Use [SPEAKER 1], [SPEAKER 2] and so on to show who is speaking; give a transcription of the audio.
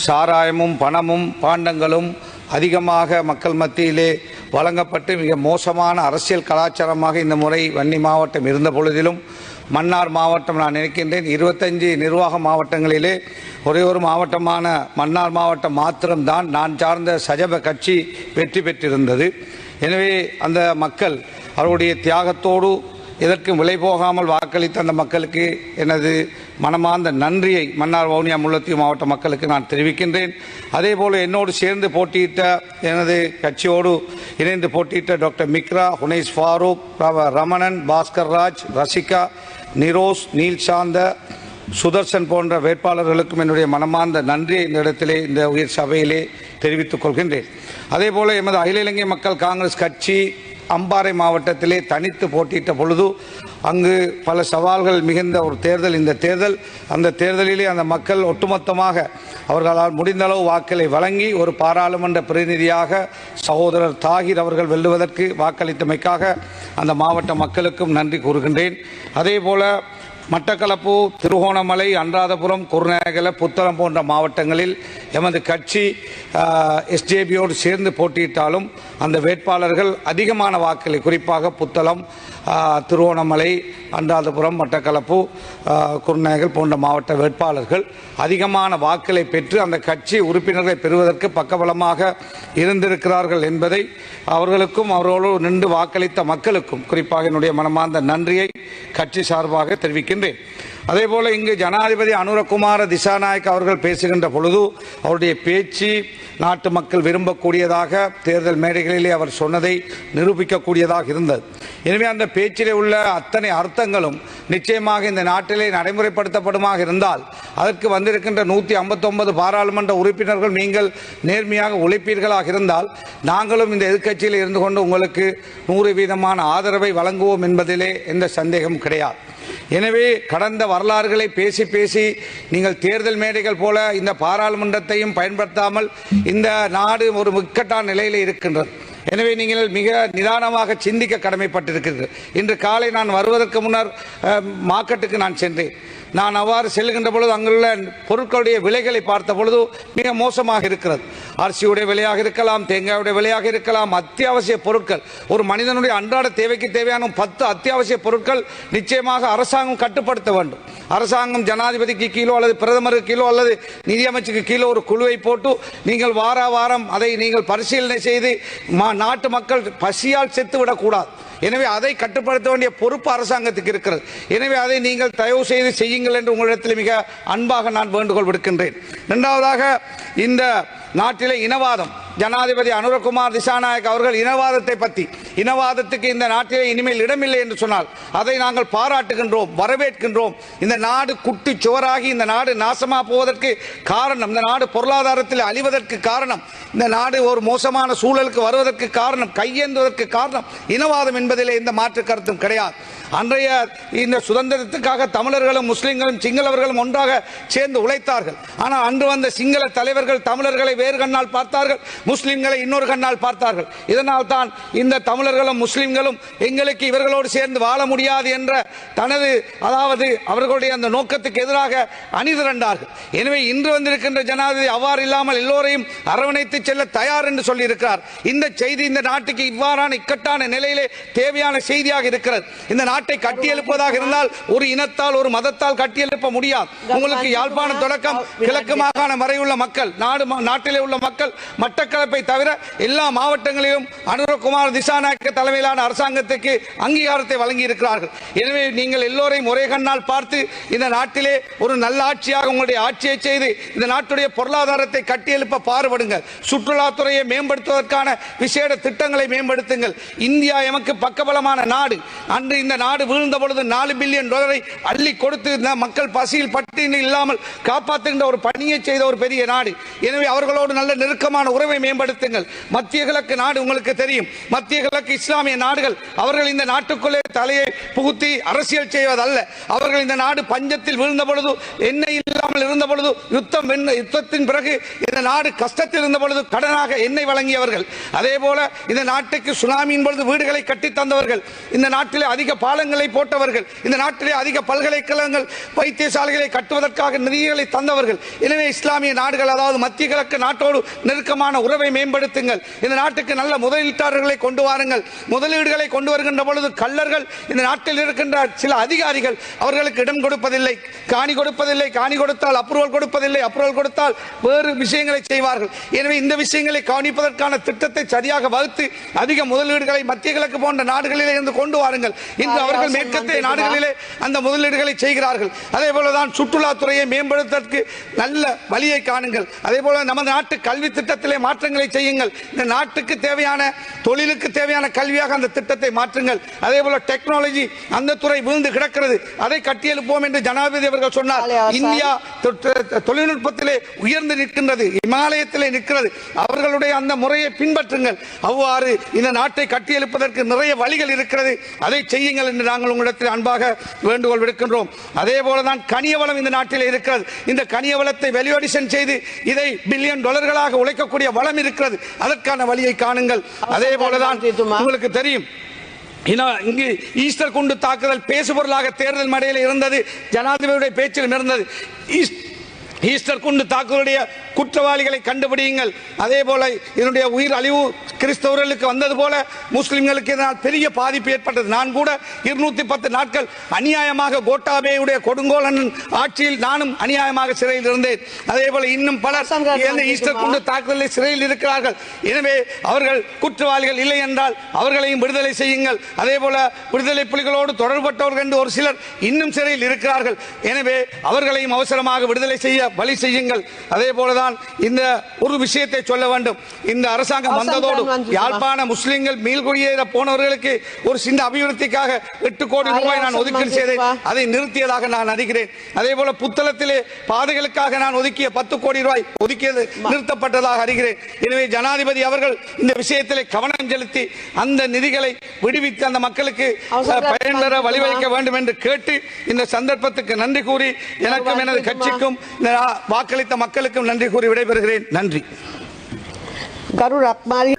[SPEAKER 1] சாராயமும் பணமும் பாண்டங்களும் அதிகமாக மக்கள் மத்தியிலே வழங்கப்பட்டு மிக மோசமான அரசியல் கலாச்சாரமாக இந்த முறை வன்னி மாவட்டம் இருந்த பொழுதிலும் மன்னார் மாவட்டம் நான் நினைக்கின்றேன் 25 நிர்வாக மாவட்டங்களிலே ஒரே ஒரு மாவட்டமான மன்னார் மாவட்டம் மாத்திரம்தான் நான் சார்ந்த சஜப கட்சி வெற்றி பெற்றிருந்தது. எனவே அந்த மக்கள் அவருடைய தியாகத்தோடு எதற்கும் விலை போகாமல் வாக்களித்த அந்த மக்களுக்கு எனது மனமார்ந்த நன்றியை மன்னார் வவுனியா முல்லைத்தீவு மாவட்ட மக்களுக்கு நான் தெரிவிக்கின்றேன். அதேபோல் என்னோடு சேர்ந்து போட்டியிட்ட எனது கட்சியோடு இணைந்து போட்டியிட்ட டாக்டர் மிக்ரா, ஹுனைஸ் ஃபாரூக், ரமணன், பாஸ்கர் ராஜ், ரசிகா, நிரோஸ், நீல் சாந்த, சுதர்சன் போன்ற வேட்பாளர்களுக்கும் என்னுடைய மனமார்ந்த நன்றியை இந்த இடத்திலே இந்த உயர் சபையிலே தெரிவித்துக் கொள்கின்றேன். அதேபோல எமது அகில இலங்கை மக்கள் காங்கிரஸ் கட்சி அம்பாறை மாவட்டத்திலே தனித்து போட்டியிட்ட பொழுது அங்கு பல சவால்கள் மிகுந்த ஒரு தேர்தல் இந்த தேர்தல். அந்த தேர்தலிலே அந்த மக்கள் ஒட்டுமொத்தமாக அவர்களால் முடிந்தளவு வாக்களை வழங்கி ஒரு பாராளுமன்ற பிரதிநிதியாக சகோதரர் தாகிர் அவர்கள் வெல்லுவதற்கு வாக்களித்தமைக்காக அந்த மாவட்ட மக்களுக்கும் நன்றி கூறுகின்றேன். அதேபோல மட்டக்களப்பு, திருகோணமலை, அனுராதபுரம், குருநாகல, புத்தளம் போன்ற மாவட்டங்களில் எமது கட்சி எஸ்ஜேபியோடு சேர்ந்து போட்டியிட்டாலும் அந்த வேட்பாளர்கள் அதிகமான வாக்களை, குறிப்பாக புத்தளம், திருகோணமலை, அனுராதபுரம், மட்டக்களப்பு, குருநாகல் போன்ற மாவட்ட வேட்பாளர்கள் அதிகமான வாக்களை பெற்று அந்த கட்சி உறுப்பினர்களை பெறுவதற்கு பக்கபலமாக இருந்திருக்கிறார்கள் என்பதை அவர்களுக்கும் அவர்களோடு நின்று வாக்களித்த மக்களுக்கும் குறிப்பாக என்னுடைய மனமார்ந்த நன்றியை கட்சி சார்பாக தெரிவிக்கின்றேன். அதேபோல இங்கு ஜனாதிபதி அனுரகுமார திசாநாயக் அவர்கள் பேசுகின்ற பொழுது அவருடைய பேச்சு நாட்டு மக்கள் விரும்பக்கூடியதாக, தேர்தல் மேடைகளிலே அவர் சொன்னதை நிரூபிக்கக்கூடியதாக இருந்தது. எனவே அந்த பேச்சிலே உள்ள அத்தனை அர்த்தங்களும் நிச்சயமாக இந்த நாட்டிலே நடைமுறைப்படுத்தப்படுமாக இருந்தால் அதற்கு வந்திருக்கின்ற 159 பாராளுமன்ற உறுப்பினர்கள் நீங்கள் நேர்மையாக உழைப்பீர்களாக இருந்தால் நாங்களும் இந்த எதிர்க்கட்சியில் இருந்து கொண்டு உங்களுக்கு 100% ஆதரவை வழங்குவோம் என்பதிலே எந்த சந்தேகம் கிடையாது. எனவே கடந்த வரலாறுகளை பேசி பேசி நீங்கள் தேர்தல் மேடைகள் போல இந்த பாராளுமன்றத்தையும் பயன்படுத்தாமல் இந்த நாடு ஒரு இக்கட்டான நிலையில் இருக்கின்றது. எனவே நீங்கள் மிக நிதானமாக சிந்திக்க கடமைப்பட்டிருக்கிறீர்கள். இன்று காலை நான் வருவதற்கு முன்னர் மார்க்கெட்டுக்கு நான் சென்றேன். நான் அவ்வாறு செல்கின்ற பொழுது அங்குள்ள பொருட்களுடைய விலைகளை பார்த்த பொழுது மிக மோசமாக இருக்கிறது. அரிசியுடைய விலையாக இருக்கலாம், தேங்காயுடைய விலையாக இருக்கலாம், அத்தியாவசிய பொருட்கள், ஒரு மனிதனுடைய அன்றாட தேவைக்கு தேவையான 10 அத்தியாவசிய பொருட்கள் நிச்சயமாக அரசாங்கம் கட்டுப்படுத்த வேண்டும். அரசாங்கம் ஜனாதிபதிக்கு கீழோ அல்லது பிரதமருக்கு கீழோ அல்லது நிதியமைச்சருக்கு கீழோ ஒரு குழுவை போட்டு நீங்கள் வாரம் அதை நீங்கள் பரிசீலனை செய்து நாட்டு மக்கள் பசியால் செத்துவிடக்கூடாது. எனவே அதை கட்டுப்படுத்த வேண்டிய பொறுப்பு அரசாங்கத்துக்கு இருக்கிறது. எனவே அதை நீங்கள் தயவு செய்து செய்யுங்கள் என்று உங்களிடத்தில் மிக அன்பாக நான் வேண்டுகோள் விடுக்கின்றேன். இரண்டாவதாக, இந்த நாட்டிலே இனவாதம், ஜனாதிபதி அனுரகுமார் திசாநாயக் அவர்கள் இனவாதத்தை பற்றி, இனவாதத்துக்கு இந்த நாட்டிலே இனிமேல் இடமில்லை என்று சொன்னால் அதை நாங்கள் பாராட்டுகின்றோம், வரவேற்கின்றோம். இந்த நாடு குட்டி சுவராகி இந்த நாடு நாசமாக போவதற்கு காரணம், இந்த நாடு பொருளாதாரத்தில் அழிவதற்கு காரணம், இந்த நாடு ஒரு மோசமான சூழலுக்கு வருவதற்கு காரணம், கையேந்துவதற்கு காரணம் இனவாதம் என்பதிலே எந்த மாற்று கருத்தும் கிடையாது. அன்றைய இந்த சுதந்திரத்துக்காக தமிழர்களும் முஸ்லிம்களும் சிங்களவர்களும் ஒன்றாக சேர்ந்து உழைத்தார்கள். ஆனால் அன்று வந்த சிங்கள தலைவர்கள் தமிழர்களை வேறு கண்ணால் பார்த்தார்கள், முஸ்லிம்களை இன்னொரு கண்ணால் பார்த்தார்கள். இதனால் தான் இந்த தமிழர்களும் முஸ்லிம்களும் எங்களுக்கு இவர்களோடு சேர்ந்து வாழ முடியாது என்ற அதாவது அவர்களுடைய அந்த நோக்கத்துக்கு எதிராக அணிதிரண்டார்கள். எனவே இன்று வந்திருக்கின்ற ஜனாதிபதி அவ்வாறு இல்லாமல் எல்லோரையும் அரவணைத்து செல்ல தயார் என்று சொல்லி இருக்கிறார். இந்த செய்தி இந்த நாட்டுக்கு இவ்வாறான இக்கட்டான நிலையிலே தேவையான செய்தியாக இருக்கிறது. இந்த நாட்டை கட்டியெழுப்பதாக இருந்தால் ஒரு இனத்தால் ஒரு மதத்தால் கட்டியெழுப்ப முடியாது. உங்களுக்கு யாழ்ப்பாணம் தொடக்கம் கிழக்கு மாகாண வரை உள்ள மக்கள், நாட்டிலே உள்ள மக்கள் மட்டக்களப்பை தவிர எல்லா மாவட்டங்களிலும் அனுரகுமார் திசாநாயக்க தலைமையிலான அரசாங்கத்துக்கு அங்கீகாரத்தை வழங்கி இருக்கிறார்கள். எனவே நீங்கள் எல்லோரையும் ஒரே கண்ணால் பார்த்து இந்த நாட்டிலே ஒரு நல்ல ஆட்சியாக உங்களுடைய ஆட்சியை செய்து இந்த நாட்டுடைய பொருளாதாரத்தை கட்டியெழுப்ப பாடுபடுங்கள். சுற்றுலாத்துறையை மேம்படுத்துவதற்கான விசேட திட்டங்களை மேம்படுத்துங்கள். இந்தியா எமக்கு பக்கபலமான நாடு. அன்று இந்த நாடு வீழ்ந்த பொழுது $4 பில்லியன் அள்ளி கொடுத்து மக்கள் பசியில் பட்டினி இல்லாமல் காப்பாற்றுகின்ற ஒரு பணியை செய்த ஒரு பெரிய நாடு. எனவே அவர்களோடு நல்ல நெருக்கமான உறவை மேம்படுத்துங்கள். மத்திய கிழக்கு நாடு உங்களுக்கு தெரியும், மத்திய கிழக்கு இஸ்லாமிய நாடுகள் அவர்கள் இந்த நாட்டுக்குள்ளே தலையை புகுத்தி அரசியல் செய்வதல்ல. அவர்கள் இந்த நாடு பஞ்சத்தில் வீழ்ந்த பொழுது, எண்ணெய் இல்லாமல் இருந்த பொழுது, யுத்தத்தின் பிறகு இந்த நாடு கஷ்டத்தில் இருந்த பொழுது கடனாக எண்ணெய் வழங்கியவர்கள். அதே போல இந்த நாட்டுக்கு சுனாமியின் பொழுது வீடுகளை கட்டி தந்தவர்கள், இந்த நாட்டிலே அதிக பாலங்களை போட்டவர்கள், இந்த நாட்டிலே அதிக பல்கலைக்கழகங்கள் வைத்தியசாலைகளை கட்டுவதற்காக நிதிகளை தந்தவர்கள். எனவே இஸ்லாமிய நாடுகள், அதாவது மத்திய கிழக்கு நாட்டோடு நெருக்கமான உறவை மேம்படுத்துங்கள். இந்த நாட்டுக்கு நல்ல முதலீட்டாளர்களை கொண்டு வாருங்கள். முதலீடுகளை கொண்டு வருகின்ற பொழுது கள்ளர்கள், இந்த நாட்டில் இருக்கின்ற சில அதிகாரிகள் அவர்களுக்கு இடம் கொடுப்பதில்லை, காணி கொடுப்பதில்லை, காணி கொடுத்தால் அப்ரூவல் கொடுப்பதில்லை, அப்ரூவல் கொடுத்தால் வேறு விஷயங்களை செய்வார்கள். எனவே இந்த விஷயங்களை கவனிப்பதற்கான திட்டத்தை சரியாக வகுத்து அதிக முதலீடுகளை மத்திய கிழக்கு போன்ற நாடுகளிலே இருந்து கொண்டு வாருங்கள். இன்று அவர்கள் மேற்கத்திய நாடுகளிலே அந்த முதலீடுகளை செய்கிறார்கள். அதே போலதான் சுற்றுலாத்துறையை மேம்படுத்துவதற்கு நல்ல வழியை காணுங்கள். அதே போல நமது நாட்டு கல்வி திட்டத்திலே மாற்றங்களை செய்யுங்கள். இந்த நாட்டுக்கு தேவையான தொழிலுக்கு தேவையான கல்வியாக அந்த திட்டத்தை மாற்றுங்கள். அதே போல டெக்னாலஜி, அந்த துறை வீழ்ந்து கிடக்கிறது, அதை கட்டியெழுப்போம் என்று ஜனாதிபதி அவர்கள் சொன்னார். இந்தியா தொழில்நுட்பத்திலே உயர்ந்து நிற்கின்றது, இமாலயத்திலே நிற்கிறது. அவர்களுடைய அந்த முறையை பின்பற்றுங்கள். அவ்வாறு இந்த நாட்டை கட்டியெழுப்பதற்கு நிறைய வழிகள் இருக்கிறது, அதை செய்யுங்கள் என்று நாங்கள் உங்களிடத்தில் அன்பாக வேண்டுகோள் விடுக்கின்றோம். அதே போலதான் கனிய வளம் இந்த நாட்டில் இருக்கிறது. இந்த கனிய வளத்தை வேல்யூஅடிஷன் செய்து இதை பில்லியன் டாலர்களாக உழைக்கக்கூடிய வளம் இருக்கிறது, அதற்கான வழியை காணுங்கள். அதே போலதான் உங்களுக்கு தெரியும், இங்கு ஈஸ்டர் குண்டு தாக்குதல் பேசுபொருளாக தேர்தல் மேடையில் இருந்தது, ஜனாதிபதியுடைய பேச்சிலும் இருந்தது. ஈஸ்டர் குண்டு தாக்குதலுடைய குற்றவாளிகளை கண்டுபிடியுங்கள். அதே போல இதனுடைய உயிர் அழிவு கிறிஸ்தவர்களுக்கு வந்தது போல முஸ்லிம்களுக்கு இதனால் பெரிய பாதிப்பு ஏற்பட்டது. நான் கூட 210 நாட்கள் அநியாயமாக கோட்டாபேயுடைய கொடுங்கோலன் ஆட்சியில் நானும் அநியாயமாக சிறையில் இருந்தேன். அதே போல இன்னும் பலர் ஈஸ்டர் குண்டு தாக்குதலில் சிறையில் இருக்கிறார்கள். எனவே அவர்கள் குற்றவாளிகள் இல்லை என்றால் அவர்களையும் விடுதலை செய்யுங்கள். அதே போல விடுதலை புலிகளோடு தொடர்பட்டவர்கள் என்று ஒரு சிலர் இன்னும் சிறையில் இருக்கிறார்கள். எனவே அவர்களையும் அவசரமாக விடுதலை செய்ய வழி செய்யுங்கள். அதே போலதான் இந்த ஒரு விஷயத்தை சொல்ல வேண்டும். இந்த அரசாங்கம் வந்ததோடு யாழ்ப்பாண முஸ்லிம்கள் மீள்குடியேற போனவர்களுக்கு ஒரு சின்ன அபிவிருத்திக்காக 8 கோடி ரூபாய் நான் ஒதுக்கீடு செய்தேன், அதை நிறுத்தியதாக நான் அறிகிறேன். அதே போல புத்தளத்திலே பாதைகளுக்காக நான் ஒதுக்கிய 10 கோடி ரூபாய் ஒதுக்கியது நிறுத்தப்பட்டதாக அறிகிறேன். எனவே ஜனாதிபதி அவர்கள் இந்த விஷயத்திலே கவனம் செலுத்தி அந்த நிதிகளை விடுவித்து அந்த மக்களுக்கு பயன்பெற வழிவகுக்க வேண்டும் என்று கேட்டு இந்த சந்தர்ப்பத்துக்கு நன்றி கூறி எனக்கும் எனது கட்சிக்கும் வாக்களித்த மக்களுக்கும் நன்றி கூறி விடைபெறுகிறேன். நன்றி.
[SPEAKER 2] ගරු රත්මාලි